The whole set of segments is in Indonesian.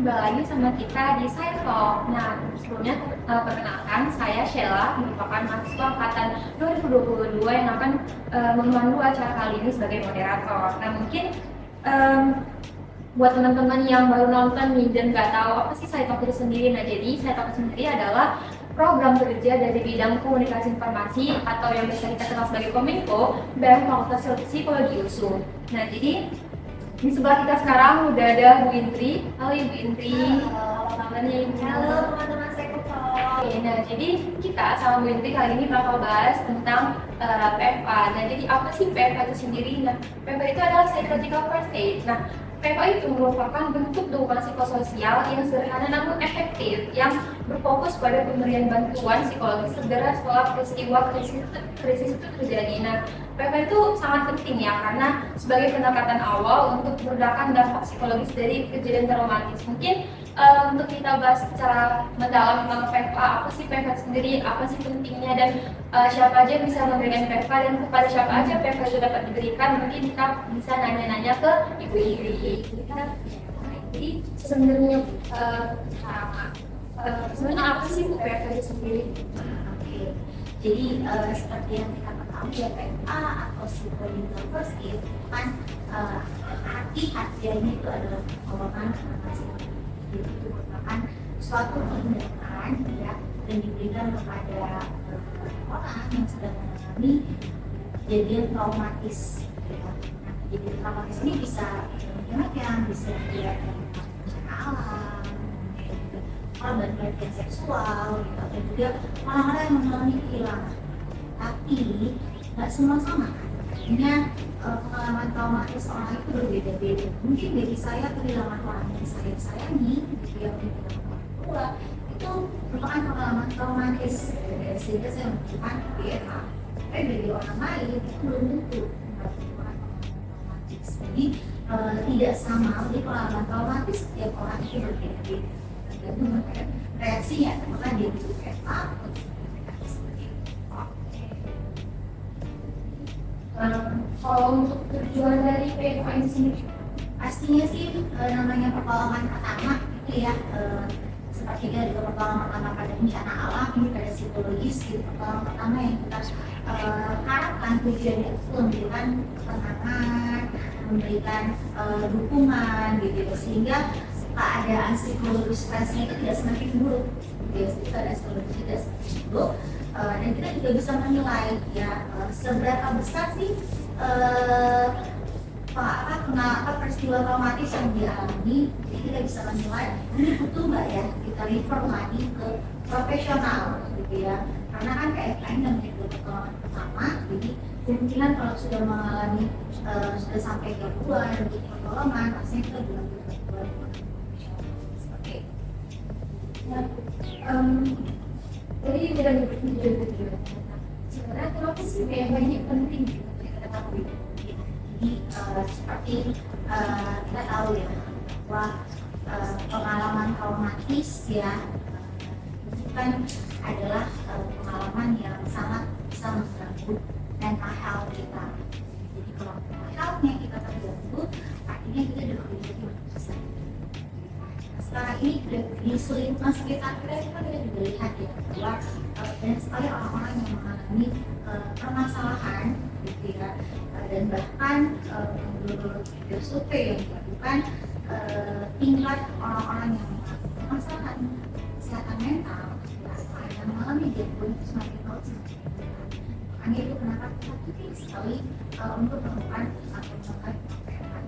kembali lagi sama kita di Side Talk. Nah, sebelumnya perkenalkan, saya Sheila, merupakan mahasiswa angkatan 2022 yang akan memandu acara kali ini sebagai moderator. Nah, mungkin em, buat teman-teman yang baru nonton nih dan nggak tahu apa sih Side Talk itu sendiri. Nah, jadi Side Talk sendiri adalah program kerja dari bidang komunikasi informasi atau yang biasa kita kenal sebagai Kominfo dan Fakultas Psikologi USU. Nah, jadi di sebelah kita sekarang udah ada Bu Indri. Halo Ibu Indri. Halo kabarnya Ibu. Halo teman-teman Sekopol. Oke, nah jadi kita sama Bu Indri kali ini bakal bahas tentang PFA. Nah jadi apa sih PFA itu sendiri? Nah PFA itu adalah Psychological First Aid. Nah PFA itu merupakan bentuk dukungan psikososial yang sederhana namun efektif yang berfokus pada pemberian bantuan psikologis segera setelah peristiwa krisis itu terjadi. Nah PFA itu sangat penting ya karena sebagai pendekatan awal untuk meredakan dampak psikologis dari kejadian traumatis. Mungkin untuk kita bahas secara mendalam tentang PFA, apa sih PFA sendiri, apa sih pentingnya dan siapa aja bisa memberikan PFA dan kepada siapa aja PFA itu dapat diberikan. Mungkin kita bisa nanya-nanya ke Ibu Indri. Jadi sebenarnya sebenarnya apa sih PFA itu sendiri? Oke. Jadi seperti yang kita ketahui ya PFA atau Psychological First Aid kan hati-hatiannya itu adalah pertolongan kepada jadi itu merupakan suatu tindakan ya yang diberikan kepada orang yang sedang mengalami kejadian traumatis ya. Nah, kejadian traumatis ini bisa macam-macam, bisa dia bencana alam, korban pelecehan seksual gitu, atau juga orang-orang yang mengalami kehilangan. Tapi nggak semua sama. Artinya pengalaman traumatis orang itu berbeda-beda. Mungkin dari saya kehilangan orang yang saya sayangi, yang kehilangan orang tua, itu merupakan pengalaman traumatis. Sehingga saya membutuhkan PFA. Tapi dari orang lain itu belum tentu merupakan traumatis. Jadi tidak sama. Jadi pengalaman traumatis setiap orang itu berbeda-beda. Tergantung reaksinya, apakah dia butuh PFA atau kalau untuk tujuan dari PFA ini sendiri, pastinya sih namanya pertolongan pertama itu ya seperti dari pertolongan pertama pada bencana alam ini pada psikologis gitu. Pertolongan pertama yang kita harapkan tujuannya itu memberikan ketenangan, memberikan dukungan gitu sehingga keadaan psikologis stresnya itu tidak semakin buruk gitu. Keadaan psikologis tidak semakin buruk. Dan kita juga bisa menilai ya seberapa besar sih peristiwa traumatis yang dialami. Jadi kita bisa menilai ini butuh nggak ya kita refer lagi ke profesional gitu ya, karena kan PFA ini namanya pertolongan pertama, jadi kemungkinan kalau sudah mengalami sudah sampai gangguan untuk pertolongan pastinya kita juga butuh bantuan profesional seperti itu. nah, jadi tidak tujuan. Sebenarnya kenapa sih PFA ini penting untuk kita ketahui? Jadi seperti kita tahu ya bahwa pengalaman traumatis ya itu kan adalah pengalaman yang sangat bisa mengganggu mental health kita. Jadi kalau mental healthnya kita terganggu, artinya kita sudah menjadi manusia. Sekarang ini di lingkungan sekitar kita juga lihat ya bahwa banyak sekali orang-orang yang mengalami permasalahan gitu ya, dan bahkan menurut survei yang dilakukan tingkat orang-orang yang mengalami permasalahan kesehatan mental yang mengalami gangguan itu semakin tahu semakin meningkat. Makanya itu kenapa kita penting sekali untuk melakukan atau melakukan PFA.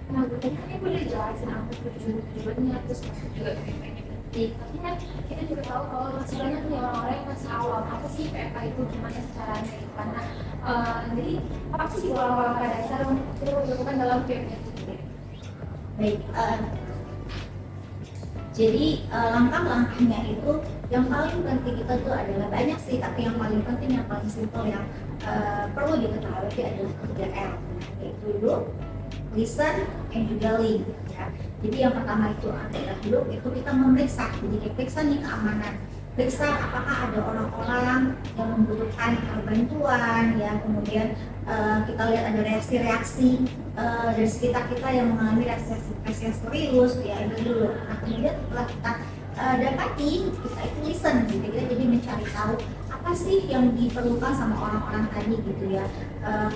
Nah, tadi kan Ibu udah jelasin apa tujuannya, terus juga PFA ini penting. Tapi kan kita juga tahu kalau masih banyak nih orang-orang yang masih awam, apa sih PFA itu, gimana caranya gitu. Karena jadi apa sih langkah-langkah dasar yang perlu dilakukan dalam PFA itu sendiri? Baik, jadi langkah-langkahnya itu yang paling penting itu adalah banyak sih, tapi yang paling penting, yang paling simpel yang perlu diketahui adalah 3L, yaitu look, listen, and juga link ya. Jadi yang pertama itu adalah look, itu kita memeriksa, jadi kita periksa nih keamanan periksa apakah ada orang-orang yang membutuhkan bantuan ya, kemudian kita lihat ada reaksi-reaksi dari sekitar kita yang mengalami reaksi-reaksi yang serius ya, itu dulu. Nah kemudian setelah kita dapati, kita itu listen gitu, kita jadi mencari tahu apa sih yang diperlukan sama orang-orang tadi gitu ya,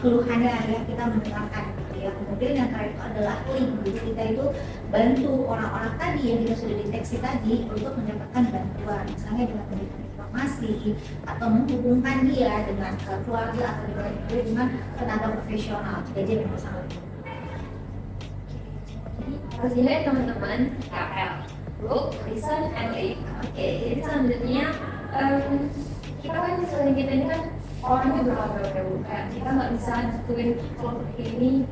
keluhannya ya, kita mendengarkan gitu ya. Kemudian yang terakhir itu adalah link, jadi kita itu bantu orang-orang tadi yang kita sudah deteksi tadi untuk mendapatkan bantuan, misalnya dengan memberikan informasi atau menghubungkan dia dengan keluarga atau dengan tenaga profesional jika dia bermasalah. Jadi harus dilihat teman-teman KL, look, listen, and lead. Oke, jadi selanjutnya kita kan sering kita ini kan orangnya beragam-agam, kayak kita nggak bisa nentuin kelompok ini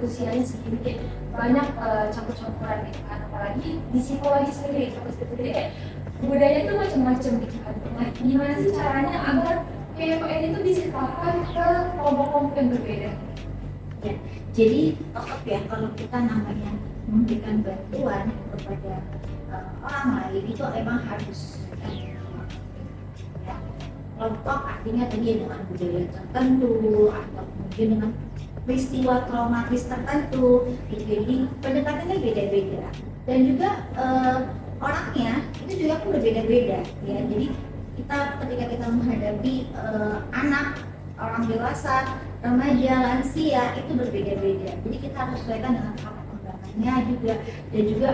usianya segini, kayak banyak campur-campuran gitu kan, apalagi di psikologi sendiri, sendiri kayak budaya itu macam-macam gitu kan. Nah, gimana sih caranya agar PFN itu disipkan ke kelompok-kelompok yang berbeda? Ya, jadi tetap ya kalau kita namanya memberikan bantuan kepada orang lain itu emang harus ya, kelompok artinya tadi ya dengan budaya tertentu atau mungkin dengan peristiwa traumatis tertentu, jadi pendekatannya beda-beda dan juga orangnya itu juga pun berbeda-beda ya. Jadi kita ketika kita menghadapi anak, orang dewasa, remaja, lansia itu berbeda-beda. Jadi kita harus sesuaikan dengan perkembangannya juga dan juga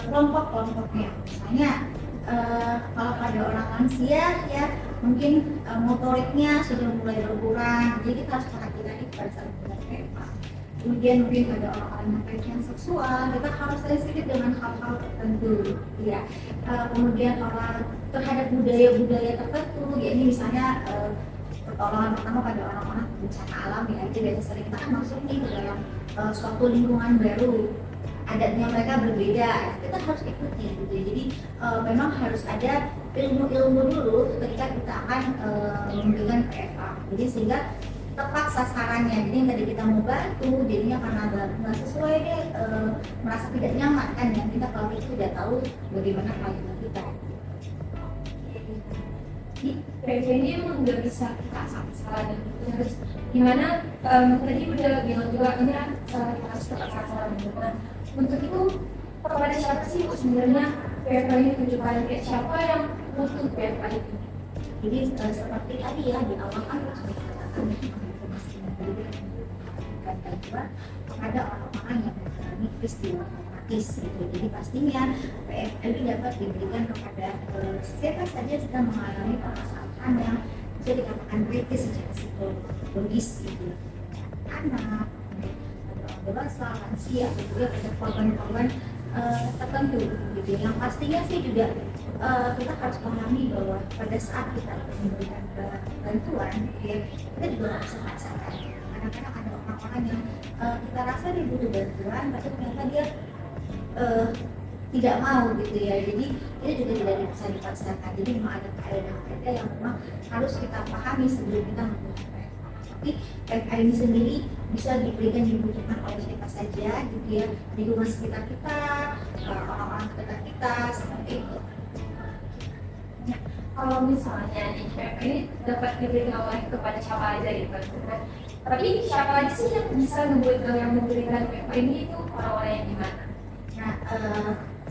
kelompok-kelompoknya. Misalnya kalau pada orang lansia ya mungkin motoriknya sudah mulai berkurang, jadi kita harus perhatikan itu pada saat kita. Kemudian mungkin pada orang-orang yang pelecehan seksual, kita harus sensitif dengan hal-hal tertentu ya. Kemudian orang terhadap budaya-budaya tertentu, ya ini misalnya pertolongan pertama pada orang-orang bencana alam ya, itu biasa sering kita kan masuk nih ke dalam suatu lingkungan baru, adatnya mereka berbeda, kita harus ikuti gitu. Jadi memang harus ada ilmu-ilmu dulu ketika kita akan memberikan PFA, jadi sehingga tepat sasarannya. Jadi yang tadi kita mau bantu, jadinya karena nggak sesuai deh, merasa tidak nyaman kan ya, kita kalau itu tidak tahu bagaimana pelayanan kita. Di PFN ini emang nggak bisa kita sasaran gitu, harus gimana, tadi udah bilang juga ini kan kita harus tepat sasaran gitu. Nah, untuk itu kepada siapa sih sebenarnya PFA ini ditujukan, kayak siapa yang butuh PFA itu? Jadi seperti tadi ya di awal kan sudah dikatakan bantuan kepada orang-orang yang mengalami peristiwa traumatis gitu. Jadi pastinya PFA ini dapat diberikan kepada siapa saja yang sedang mengalami permasalahan yang bisa dikatakan kritis secara psikologis gitu. Anak, orang dewasa, lansia, atau juga pada korban-korban tertentu gitu. Yang pastinya sih juga kita harus pahami bahwa pada saat kita memberikan bantuan ya, kita juga harus merasakan. Kadang-kadang ada orang-orang yang kita rasa dia butuh bantuan, tapi ternyata dia tidak mau gitu ya. Jadi itu juga tidak bisa dipaksakan. Jadi memang ada kaidah-kaidah yang memang harus kita pahami sebelum kita menggunakan PFA. Tapi PFA ini sendiri bisa diberikan, dibutuhkan oleh siapa saja gitu ya, di rumah sekitar kita, orang-orang sekitar kita, seperti itu. Nah, kalau misalnya di PFA ini dapat diberikan oleh kepada siapa aja gitu kan? Tapi siapa aja sih yang bisa yang memberikan PFA ini itu orang-orang yang gimana? Nah,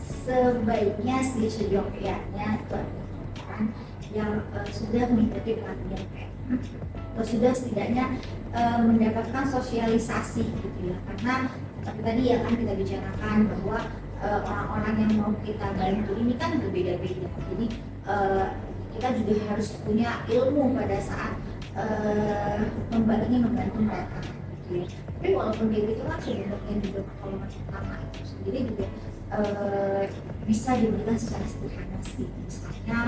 sebaiknya sih seyogyanya itu orang yang sudah mengikuti pelatihan PFA atau sudah setidaknya mendapatkan sosialisasi gitu ya, karena seperti tadi ya kan kita bicarakan bahwa orang-orang yang mau kita bantu ini kan berbeda-beda, jadi kita juga harus punya ilmu pada saat membantu mereka gitu ya. Tapi walaupun kayak gitu kan sebenarnya juga pertolongan pertama itu sendiri juga bisa diberikan secara sederhana sih, misalnya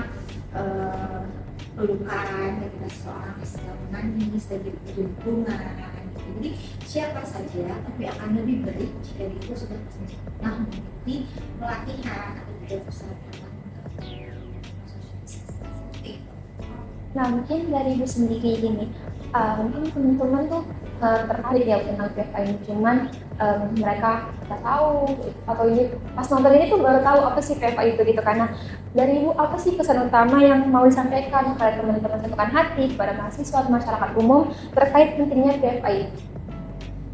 pelukan ketika seseorang sedang menangis dan butuh dukungan gitu. Jadi siapa saja, tapi akan lebih baik jika itu sudah pernah mengikuti pelatihan atau juga persyaratan. Nah, mungkin dari ibu sendiri gini, mungkin teman-teman tuh tertarik ya tentang PFA ini, cuman mereka nggak tahu atau ini pas nonton ini tuh baru tahu apa sih PFA itu gitu. Karena dari Ibu apa sih kesan utama yang mau disampaikan kepada teman-teman satukan hati, kepada mahasiswa, masyarakat umum terkait pentingnya PFA ini?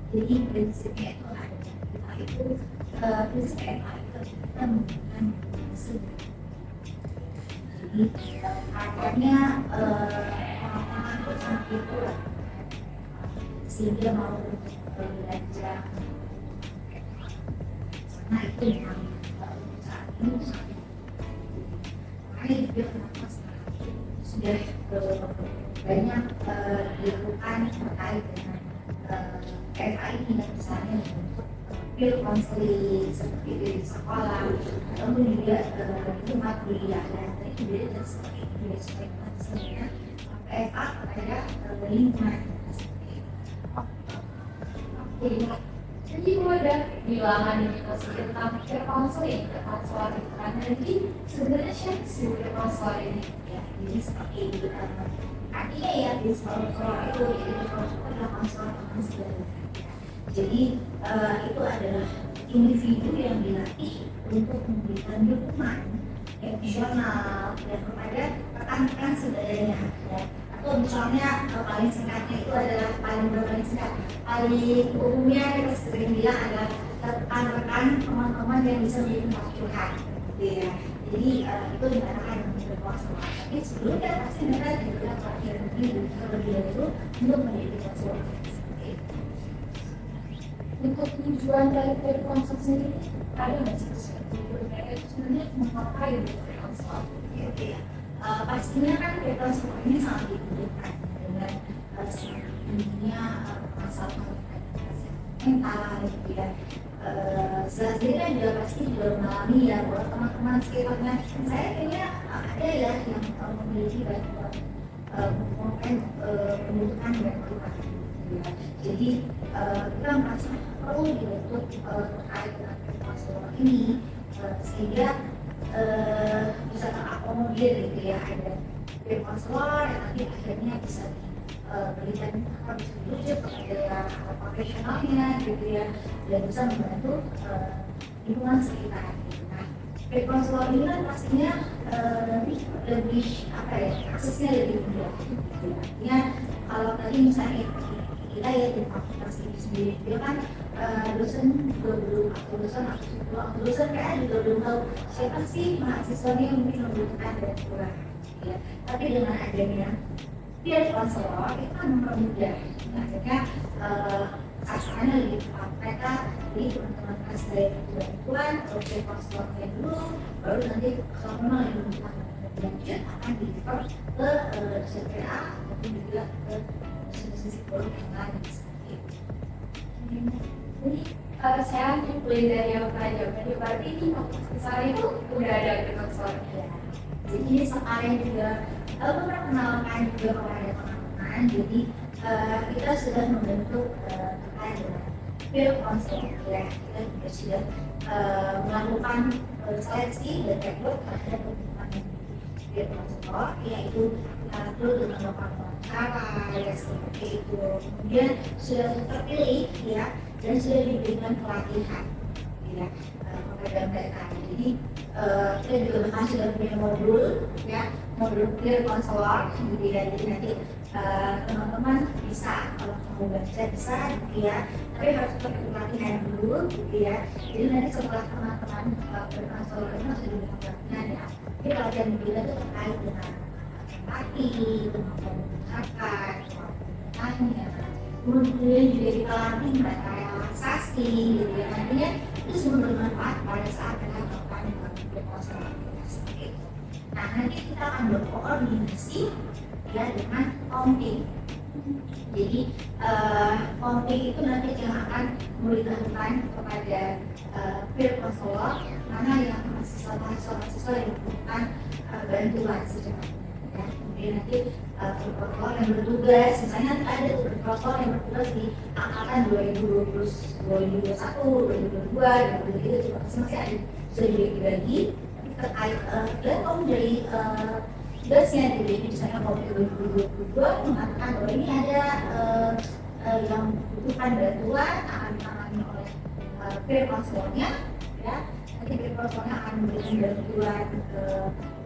Jadi prinsipnya itu ada, kita itu prinsip PFA itu kita menggunakan sebenarnya. Jadi akhirnya orang-orang bersama itu sehingga mau belajar. Nah itu yang saat ini sangat makanya juga kenapa sekarang sudah banyak dilakukan terkait dengan PFA ini, misalnya untuk peer counseling seperti di sekolah ataupun juga tempat kuliah, dan itu juga seperti itu ya, supaya sebenarnya PFA pada lingkungan seperti itu. Jadi gue udah bilangan ini tentang peer counseling, karena jadi sebenarnya siapa sih peer counseling ini? Ya, jadi seperti artinya ya di sekolah itu adalah konselor. Jadi itu adalah individu yang dilatih untuk memberikan dukungan emosional dan kepada rekan-rekan saudaranya. Ya. Atau misalnya paling singkatnya itu adalah paling singkat, paling umumnya kita sering bilang adalah rekan-rekan teman-teman yang bisa menjadi tempat curhat, gitu ya. Jadi itu dikatakan berkonselor. Tapi sebelumnya pasti mereka juga pelatihan diri terlebih dahulu untuk menjadi konselor. Untuk tujuan dari peer counseling sendiri ada nggak sih seperti itu? Mereka itu sebenarnya memakai peer counseling? Ya. Pastinya kan peer counselor ini sangat dibutuhkan dengan tingginya masalah mental, gitu ya. Saya sendiri kan juga pasti juga mengalami ya, bahwa teman-teman sekitarnya saya kayaknya ada ya yang memiliki bantuan membutuhkan bantuan. Jadi kita merasa perlu dibentuk terkait dengan peer counselor ini sehingga bisa terakomodir gitu ya, ada peer counselor yang nanti akhirnya bisa diberikan bisa dirujuk kepada profesionalnya gitu ya, dan bisa membantu lingkungan sekitar gitu. Nah, peer counselor ini kan pastinya lebih apa ya, aksesnya lebih mudah gitu. Artinya kalau tadi misalnya kita ya di fakultas ini sendiri dia kan dosen juga belum, atau dosen PA juga belum tahu siapa sih mahasiswanya yang mungkin membutuhkan bantuan ya. Tapi dengan adanya peer counselor itu kan mempermudah, akhirnya sasarannya lebih tepat. Mereka jadi teman-teman kelas dari bantuan atau peer counselornya dulu, baru nanti kalau memang yang membutuhkan lanjut akan di-refer ke dosen PA ataupun juga ke psikolog yang lain seperti itu. Jadi saya mulai dari yang pelajar, berarti ini fakultas saya itu udah ada peer counselor ya. Jadi sekarang juga memperkenalkan juga kepada teman-teman. Jadi kita sudah membentuk terkait dengan peer counselor ya. Kita juga sudah melakukan seleksi dan rekrut terhadap teman-teman yang peer counselor, yaitu perlu dengan wawancara ya seperti itu. Kemudian sudah terpilih ya, dan sudah diberikan pelatihan ya kepada mereka. Jadi kita juga bahkan sudah punya modul ya, modul peer counselor gitu ya. Jadi nanti teman-teman bisa, kalau mau baca bisa gitu ya, tapi harus pakai pelatihan dulu gitu ya. Jadi nanti setelah teman-teman peer counselor itu sudah diberikan pelatihan ya, ini pelatihan kita itu terkait dengan empati, kemampuan mendengarkan, kemampuan bertanya, kemudian juga dilatih mereka relaksasi gitu ya. Nantinya itu semua bermanfaat pada saat mereka melakukan peer counselor seperti itu. Nah, nanti kita akan berkoordinasi ya dengan OMPI. Jadi OMPI itu nanti yang akan memberitahukan kepada peer counselor mana yang mahasiswa yang membutuhkan bantuan secepatnya. Ya, kemudian nanti peer yang bertugas, misalnya ada peer yang bertugas di angkatan 2021, 2022, dan begitu juga masing-masing ada sudah dibagi terkait platform dari tugasnya. Jadi misalnya kalau 2022 mengatakan bahwa ini ada yang membutuhkan bantuan akan ditangani oleh peer counselor-nya, ya. Nanti peer counselor-nya akan memberikan bantuan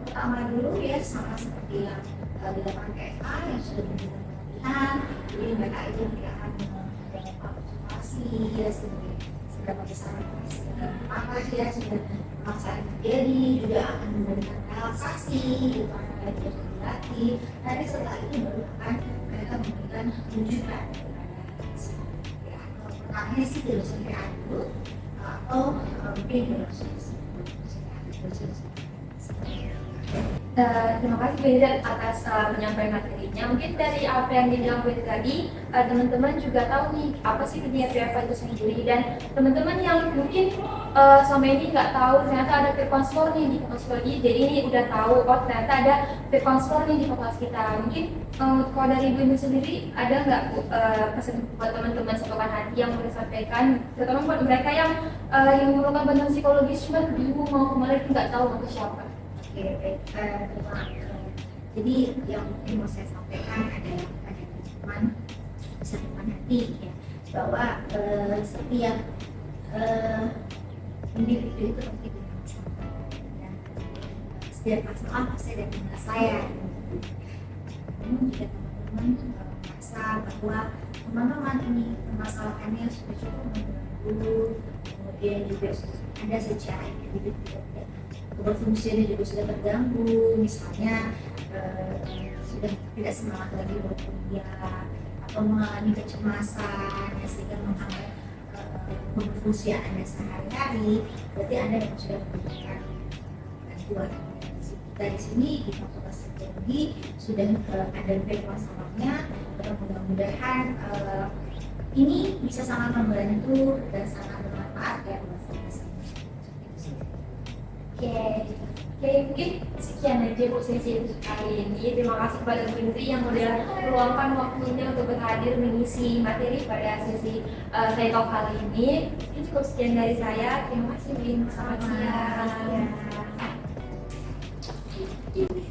pertama dulu ya, sama seperti yang dilakukan PFA yang sudah diberikan pelatihan. Jadi mereka itu tidak akan melakukan observasi ya, seberapa besar apa ya sudah masalah terjadi, juga akan memberikan relaksasi gitu, akan dilatih. Nanti setelah itu baru akan mereka memberikan rujukan pertamanya sih dosen PA dulu atau mungkin dosen. Terima kasih Bu Hilda atas penyampaian materinya. Mungkin dari apa yang dibilang Bu Hilda tadi, teman-teman juga tahu nih apa sih dunia PFA itu sendiri, dan teman-teman yang mungkin selama ini nggak tahu ternyata ada peer counselor nih di psikologi, jadi ini udah tahu oh ternyata ada peer counselor nih di fakultas kita. Mungkin kalau dari Bu Hilda sendiri ada nggak pesan buat teman-teman satukan hati yang mau disampaikan, terutama buat mereka yang memerlukan bantuan psikologis cuma bingung mau kemana, nggak tahu mau ke siapa. Oke, baik. Jadi yang mungkin mau saya sampaikan adalah pada teman satukan hati ya, bahwa setiap individu itu pasti punya masalah, ya. Setiap masalah pasti ada penyelesaian. Namun jika teman-teman merasa bahwa teman-teman ini permasalahannya sudah cukup mengganggu, kemudian juga ada secara individu tidak berfungsinya juga sudah terganggu, misalnya sudah tidak semangat lagi berkuliah atau mengalami kecemasan ya, sehingga menghambat berfungsi Anda sehari-hari, berarti Anda yang sudah membutuhkan bantuan. Kita di sini di Fakultas Psikologi sudah ada peer-counselor-nya, dan mudah-mudahan ini bisa sangat membantu dan sangat bermanfaat ya buat kita. Oke, mungkin sekian aja Bu sesi kali ini. Terima kasih kepada Bu Indri yang udah meluangkan waktunya untuk berhadir mengisi materi pada sesi saya talk kali ini. Ini cukup sekian dari saya. Terima kasih Bu Indri. Selamat siang.